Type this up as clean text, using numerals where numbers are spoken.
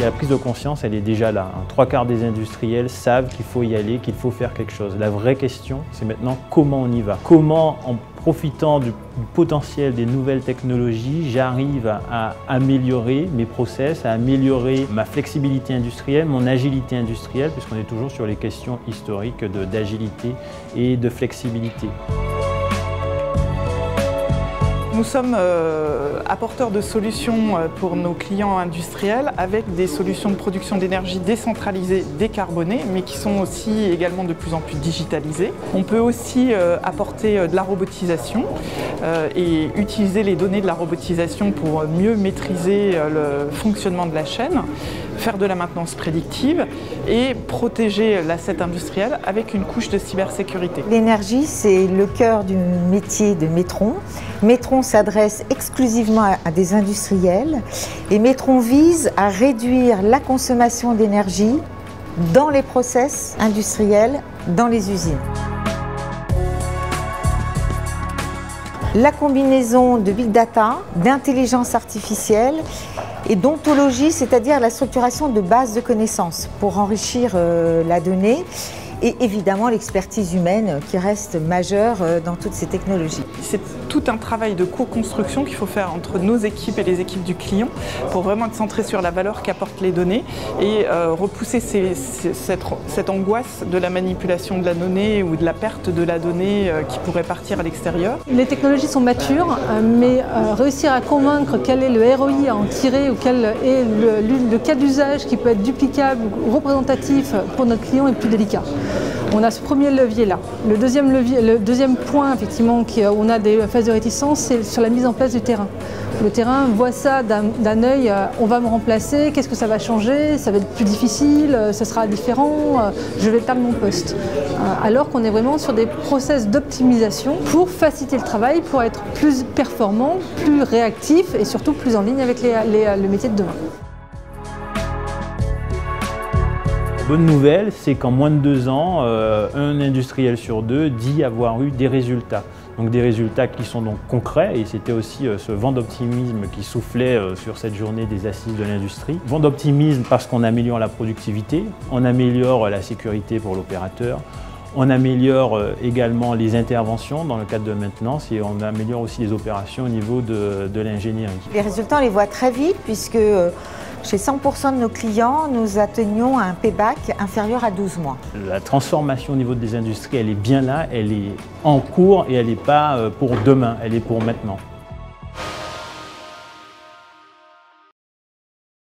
la prise de conscience, elle est déjà là. Trois quarts des industriels savent qu'il faut y aller, qu'il faut faire quelque chose. La vraie question, c'est maintenant comment on y va. Comment, en profitant du potentiel des nouvelles technologies, j'arrive à améliorer mes process, à améliorer ma flexibilité industrielle, mon agilité industrielle, puisqu'on est toujours sur les questions historiques d'agilité et de flexibilité. Nous sommes apporteurs de solutions pour nos clients industriels avec des solutions de production d'énergie décentralisées, décarbonées, mais qui sont aussi également de plus en plus digitalisées. On peut aussi apporter de la robotisation et utiliser les données de la robotisation pour mieux maîtriser le fonctionnement de la chaîne, faire de la maintenance prédictive et protéger l'asset industriel avec une couche de cybersécurité. L'énergie, c'est le cœur du métier de Metron. Metron s'adresse exclusivement à des industriels et Metron vise à réduire la consommation d'énergie dans les process industriels, dans les usines. La combinaison de big data, d'intelligence artificielle et d'ontologie, c'est-à-dire la structuration de bases de connaissances pour enrichir la donnée, et évidemment l'expertise humaine qui reste majeure dans toutes ces technologies. C'est tout un travail de co-construction qu'il faut faire entre nos équipes et les équipes du client pour vraiment être centré sur la valeur qu'apportent les données et repousser cette angoisse de la manipulation de la donnée ou de la perte de la donnée qui pourrait partir à l'extérieur. Les technologies sont matures, mais réussir à convaincre quel est le ROI à en tirer ou quel est le cas d'usage qui peut être duplicable ou représentatif pour notre client est plus délicat. On a ce premier levier-là. Le deuxième point, effectivement, où on a des phases de réticence, c'est sur la mise en place du terrain. Le terrain voit ça d'un œil, on va me remplacer, qu'est-ce que ça va changer, ça va être plus difficile, ça sera différent, je vais perdre mon poste. Alors qu'on est vraiment sur des process d'optimisation pour faciliter le travail, pour être plus performant, plus réactif et surtout plus en ligne avec le métier de demain. Bonne nouvelle, c'est qu'en moins de 2 ans, un industriel sur 2 dit avoir eu des résultats. Donc des résultats qui sont donc concrets et c'était aussi ce vent d'optimisme qui soufflait sur cette journée des assises de l'industrie. Vent d'optimisme parce qu'on améliore la productivité, on améliore la sécurité pour l'opérateur, on améliore également les interventions dans le cadre de maintenance et on améliore aussi les opérations au niveau de l'ingénierie. Les résultats, on les voit très vite puisque chez 100% de nos clients, nous atteignons un payback inférieur à 12 mois. La transformation au niveau des industries, elle est bien là, elle est en cours et elle n'est pas pour demain, elle est pour maintenant.